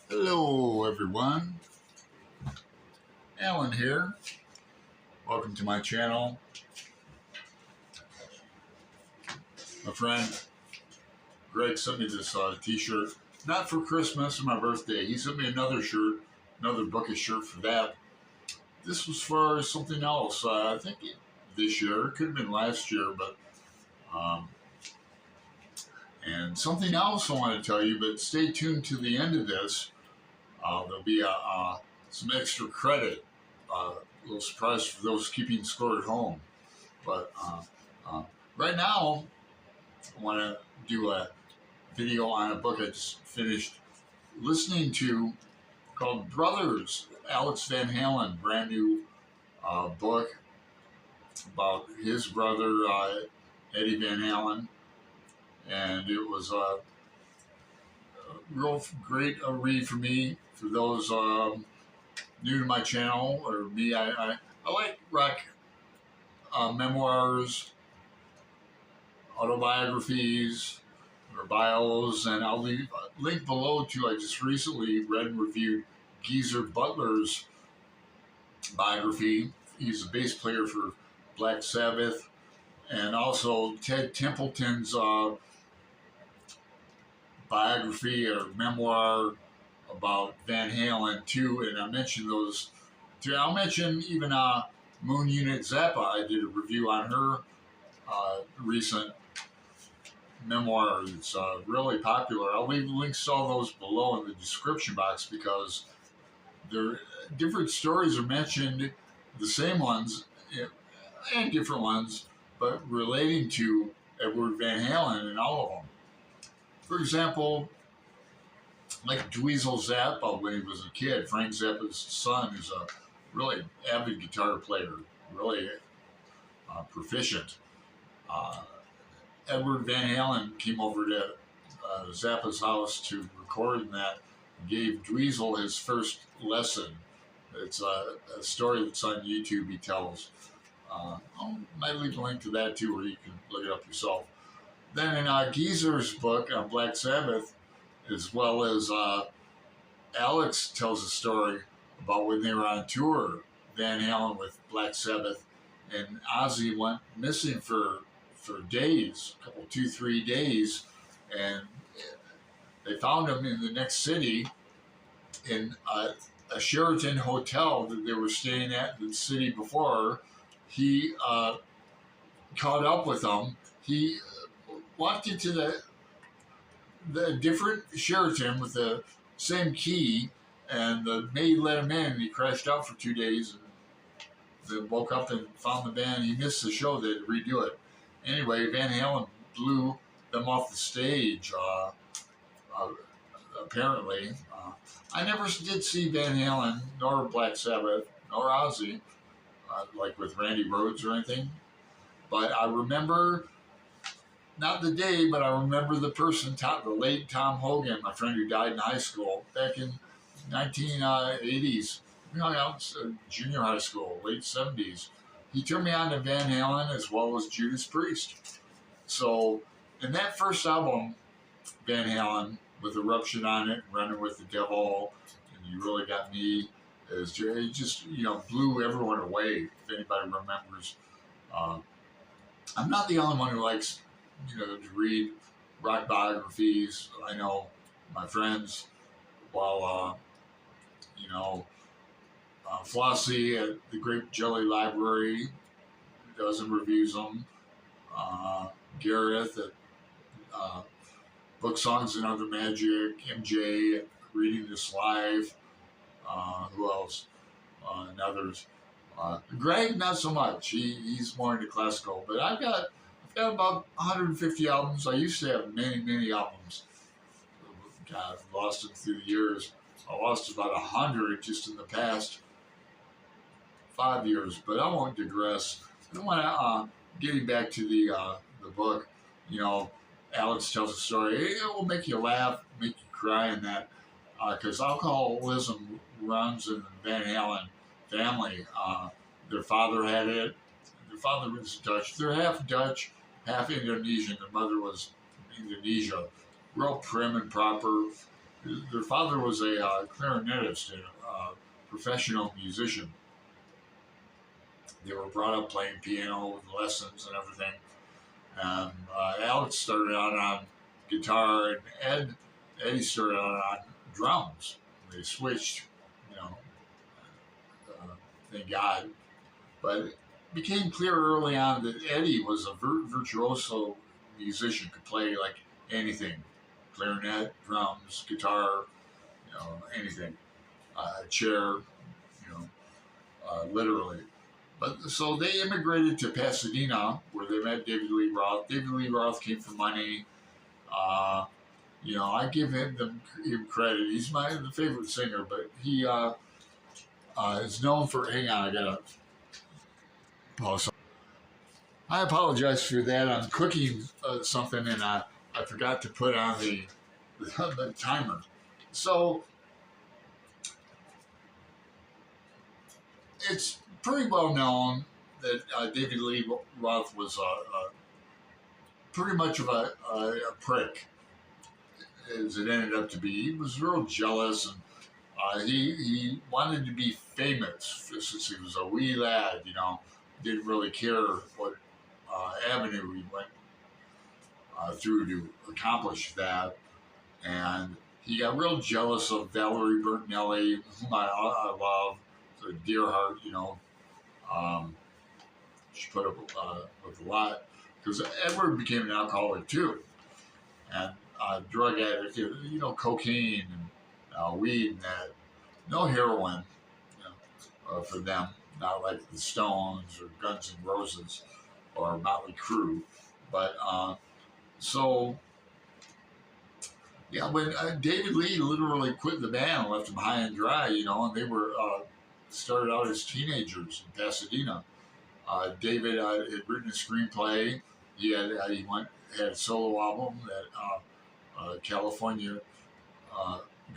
Hello, everyone. Alan here. Welcome to my channel. My friend Greg sent me this t-shirt, not for Christmas or my birthday. He sent me another shirt, another bookish shirt for that. This was for something else. I think this year. It could have been last year, but and something else I want to tell you. But stay tuned to the end of this. There'll be some extra credit. A little surprise for those keeping score at home. But right now, I want to do a video on a book I just finished listening to called Brothers, Alex Van Halen, brand new book about his brother, Eddie Van Halen. And it was a real great read for me. For those new to my channel, or me, I like rock memoirs, autobiographies, or bios, and I'll leave a link below to, I just recently read and reviewed Geezer Butler's biography. He's a bass player for Black Sabbath, and also Ted Templeton's biography or memoir about Van Halen too, and I mentioned those too. I'll mention even Moon Unit Zappa. I did a review on her recent memoir. It's really popular. I'll leave links to all those below in the description box because there different stories are mentioned, the same ones and different ones, but relating to Edward Van Halen and all of them. For example, like Dweezil Zappa when he was a kid, Frank Zappa's son, who's a really avid guitar player, really proficient. Edward Van Halen came over to Zappa's house to record that and gave Dweezil his first lesson. It's a story that's on YouTube he tells. I might leave a link to that too where you can look it up yourself. Then in Geezer's book on Black Sabbath, as well as Alex tells a story about when they were on tour, Van Halen with Black Sabbath, and Ozzy went missing for days, a couple, 2-3 days, and they found him in the next city in a Sheraton hotel that they were staying at the city before. He caught up with them. He walked into the different Sheraton with the same key, and the maid let him in, and he crashed out for 2 days, and then woke up and found the band. He missed the show. They had to redo it. Anyway, Van Halen blew them off the stage, apparently. I never did see Van Halen, nor Black Sabbath, nor Ozzy, like with Randy Rhoads or anything. But I remember, not the day, but I remember the person, the late Tom Hogan, my friend who died in high school back in 1980s. I was junior high school, late 70s. He turned me on to Van Halen as well as Judas Priest. So, in that first album, Van Halen, with Eruption on it, Running with the Devil, and You Really Got Me, it just, blew everyone away, if anybody remembers. I'm not the only one who likes, to read rock biographies. I know my friends, while, Flossy at the Grape Jelly Library does and reviews them. Gareth at Book Songs and Other Magic. MJ at Reading This Live. Who else? And others. Greg, not so much. He's more into classical. But I've got about 150 albums. I used to have many albums. God, I've lost them through the years. I lost about 100 just in the past 5 years, but I won't digress. I want to getting back to the book. Alex tells a story. It will make you laugh, make you cry, in that because alcoholism runs in the Van Halen family. Their father had it. Their father was Dutch. They're half Dutch, half Indonesian. Their mother was Indonesia. Real prim and proper. Their father was a clarinetist and a professional musician. They were brought up playing piano with lessons and everything. Alex started out on guitar, and Eddie started out on drums. They switched, you know, thank God. But it became clear early on that Eddie was a virtuoso musician, could play like anything, clarinet, drums, guitar, anything, chair, literally. But so they immigrated to Pasadena, where they met David Lee Roth. David Lee Roth came for money. Uh, I give him credit. He's my favorite singer, but he is known for. Hang on, I gotta pause. I apologize for that. I'm cooking something, and I forgot to put on the timer. So it's pretty well known that David Lee Roth was pretty much of a prick, as it ended up to be. He was real jealous, and he wanted to be famous since he was a wee lad. Didn't really care what avenue he went through to accomplish that, and he got real jealous of Valerie Bertinelli, whom I love, so dear heart. She put up with a lot because Edward became an alcoholic too, and drug addict. Cocaine and weed and that. No heroin, for them. Not like the Stones or Guns N' Roses or Motley Crue, but when David Lee literally quit the band and left them high and dry, and they were started out as teenagers in Pasadena. David had written a screenplay. He had a solo album that California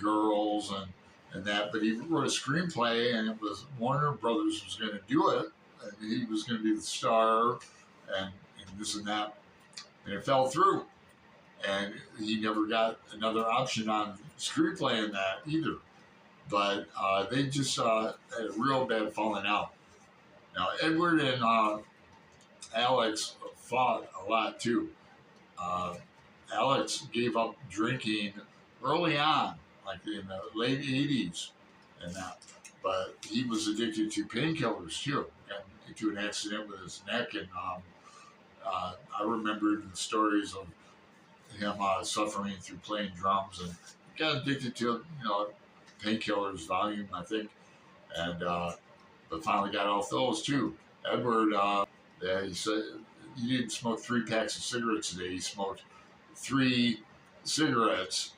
Girls and that, but he wrote a screenplay, and it was Warner Brothers was going to do it, and he was going to be the star, and this and that, and it fell through, and he never got another option on screenplay in that either. But they just had a real bad falling out. Now Edward and Alex fought a lot too. Alex gave up drinking early on, like in the late 80s and that. But he was addicted to painkillers too. Got into an accident with his neck, and I remembered the stories of him suffering through playing drums, and got addicted to painkillers, Valium, I think, and but finally got off those too. Edward, he said he didn't smoke 3 packs of cigarettes a day. He smoked 3 cigarettes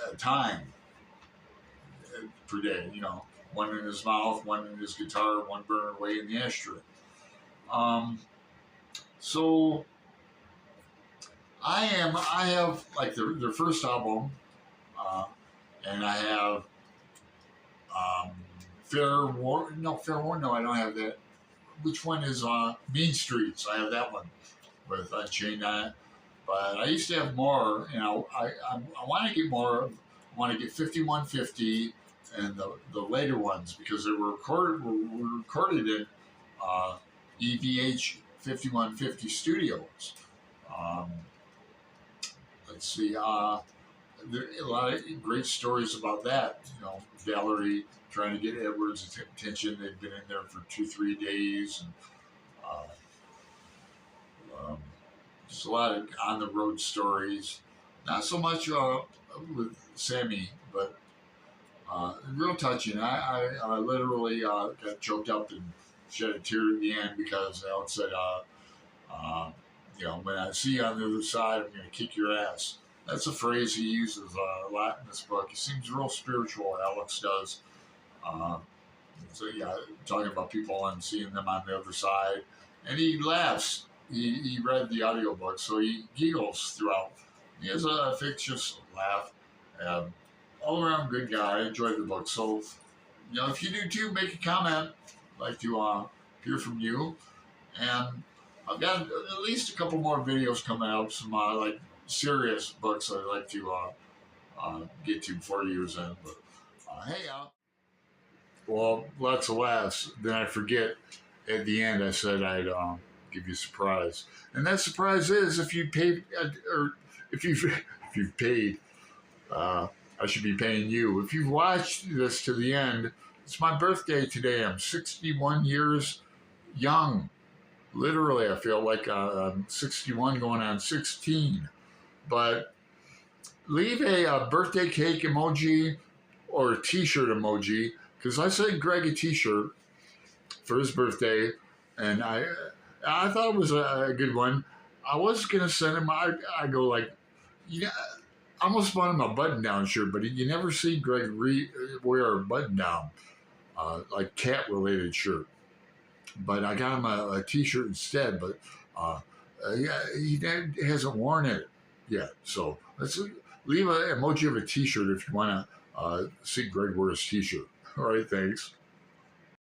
at a time per day. One in his mouth, one in his guitar, one burning away in the ashtray. So I have like their first album, and I have Fair War. No, I don't have that. Which one is Mean Streets? I have that one with Unchained on it. But I used to have more, I want to get more. I want to get 5150 and the later ones, because they were recorded in EVH 5150 studios. Let's see. There are a lot of great stories about that. Valerie trying to get Edward's attention. They'd been in there for 2-3 days, and just a lot of on the road stories. Not so much with Sammy, but real touching. I literally got choked up and shed a tear at the end, because Alex said, when I see you on the other side, I'm going to kick your ass. That's a phrase he uses a lot in this book. He seems real spiritual, Alex does. Talking about people and seeing them on the other side. And he laughs. He read the audiobook, so he giggles throughout. He has a fictitious laugh. All around good guy. I enjoyed the book. So, if you do too, make a comment. I'd like to hear from you. And I've got at least a couple more videos coming out, some serious books I'd like to get to 40 years in. But hey, well, lots of laughs. Then I forget at the end I said I'd give you a surprise, and that surprise is if you paid or if you if you've paid, I should be paying you. If you've watched this to the end, it's my birthday today. I'm 61 years young. Literally, I feel like I'm 61 going on 16. But leave a birthday cake emoji or a t-shirt emoji because I sent Greg a t-shirt for his birthday, and I thought it was a good one. I was gonna send him. I go like, yeah, I almost bought him a button-down shirt, but you never see Greg wear a button-down like cat-related shirt. But I got him a t-shirt instead. But yeah, he hasn't worn it yet. So let's leave an emoji of a t-shirt if you want to see Greg wear his t-shirt. All right, thanks.